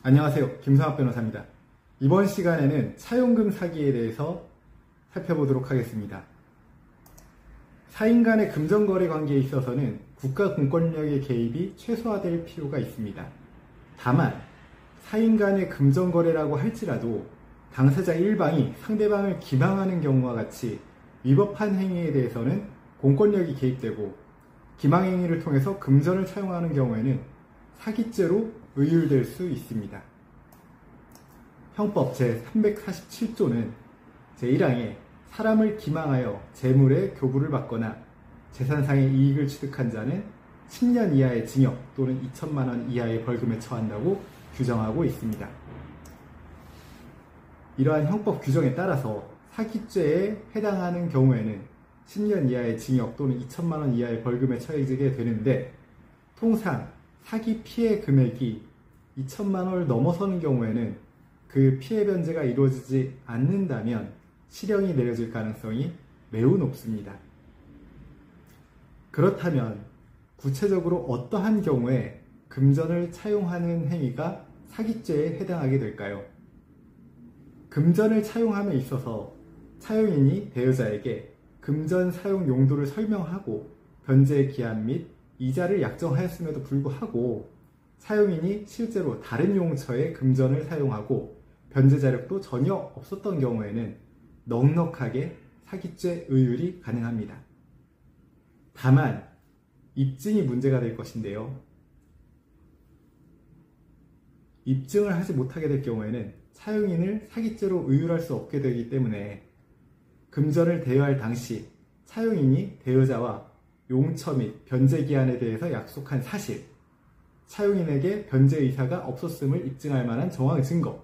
안녕하세요. 김성학 변호사입니다. 이번 시간에는 차용금 사기에 대해서 살펴보도록 하겠습니다. 사인 간의 금전거래 관계에 있어서는 국가 공권력의 개입이 최소화될 필요가 있습니다. 다만 사인 간의 금전거래라고 할지라도 당사자 일방이 상대방을 기망하는 경우와 같이 위법한 행위에 대해서는 공권력이 개입되고 기망행위를 통해서 금전을 차용하는 경우에는 사기죄로 의율될 수 있습니다. 형법 제347조는 제1항에 사람을 기망하여 재물의 교부를 받거나 재산상의 이익을 취득한 자는 10년 이하의 징역 또는 2천만 원 이하의 벌금에 처한다고 규정하고 있습니다. 이러한 형법 규정에 따라서 사기죄에 해당하는 경우에는 10년 이하의 징역 또는 2천만 원 이하의 벌금에 처해지게 되는데, 통상 사기 피해 금액이 2천만 원을 넘어서는 경우에는 그 피해 변제가 이루어지지 않는다면 실형이 내려질 가능성이 매우 높습니다. 그렇다면 구체적으로 어떠한 경우에 금전을 차용하는 행위가 사기죄에 해당하게 될까요? 금전을 차용함에 있어서 차용인이 대여자에게 금전 사용 용도를 설명하고 변제의 기한 및 이자를 약정하였음에도 불구하고 차용인이 실제로 다른 용처에 금전을 사용하고 변제 자력도 전혀 없었던 경우에는 넉넉하게 사기죄 의율이 가능합니다. 다만 입증이 문제가 될 것인데요. 입증을 하지 못하게 될 경우에는 차용인을 사기죄로 의율할 수 없게 되기 때문에 금전을 대여할 당시 차용인이 대여자와 용처 및 변제 기한에 대해서 약속한 사실, 차용인에게 변제 의사가 없었음을 입증할 만한 정황 증거,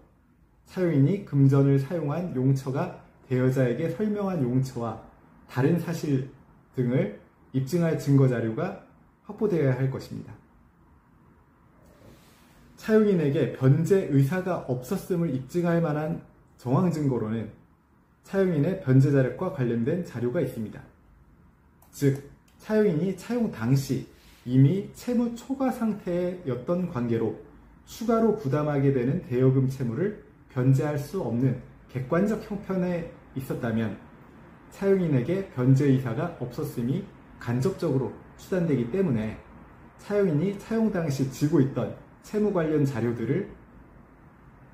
차용인이 금전을 사용한 용처가 대여자에게 설명한 용처와 다른 사실 등을 입증할 증거 자료가 확보되어야 할 것입니다. 차용인에게 변제 의사가 없었음을 입증할 만한 정황 증거로는 차용인의 변제 자력과 관련된 자료가 있습니다. 즉, 차용인이 차용 당시 이미 채무 초과 상태였던 관계로 추가로 부담하게 되는 대여금 채무를 변제할 수 없는 객관적 형편에 있었다면 차용인에게 변제 의사가 없었음이 간접적으로 추단되기 때문에 차용인이 차용 당시 쥐고 있던 채무 관련 자료들을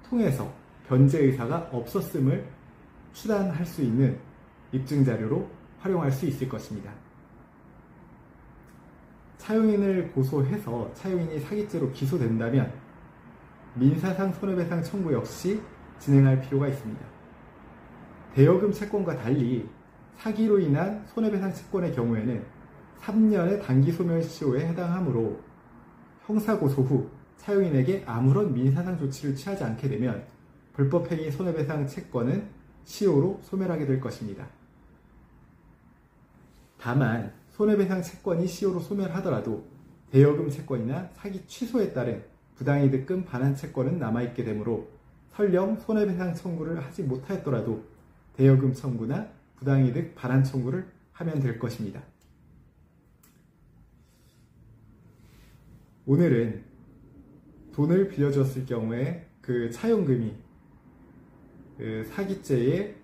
통해서 변제 의사가 없었음을 추단할 수 있는 입증 자료로 활용할 수 있을 것입니다. 차용인을 고소해서 차용인이 사기죄로 기소된다면 민사상 손해배상 청구 역시 진행할 필요가 있습니다. 대여금 채권과 달리 사기로 인한 손해배상 채권의 경우에는 3년의 단기 소멸시효에 해당하므로 형사고소 후 차용인에게 아무런 민사상 조치를 취하지 않게 되면 불법행위 손해배상 채권은 시효로 소멸하게 될 것입니다. 다만 손해배상 채권이 시효로 소멸하더라도 대여금 채권이나 사기 취소에 따른 부당이득금 반환 채권은 남아있게 되므로 설령 손해배상 청구를 하지 못하였더라도 대여금 청구나 부당이득 반환 청구를 하면 될 것입니다. 오늘은 돈을 빌려주었을 경우에 그 차용금이 그 사기죄의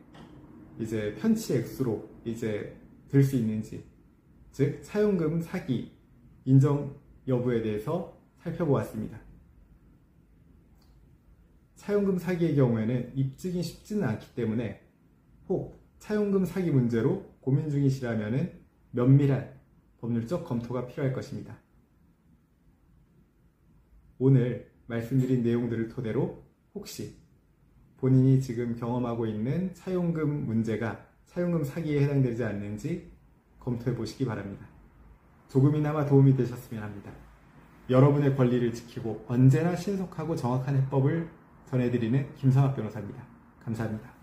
이제 편취 액수로 이제 될 수 있는지, 즉 차용금 사기 인정 여부에 대해서 살펴보았습니다. 차용금 사기의 경우에는 입증이 쉽지는 않기 때문에 혹 차용금 사기 문제로 고민 중이시라면 면밀한 법률적 검토가 필요할 것입니다. 오늘 말씀드린 내용들을 토대로 혹시 본인이 지금 경험하고 있는 차용금 문제가 차용금 사기에 해당되지 않는지 검토해 보시기 바랍니다. 조금이나마 도움이 되셨으면 합니다. 여러분의 권리를 지키고 언제나 신속하고 정확한 해법을 전해드리는 김성학 변호사입니다. 감사합니다.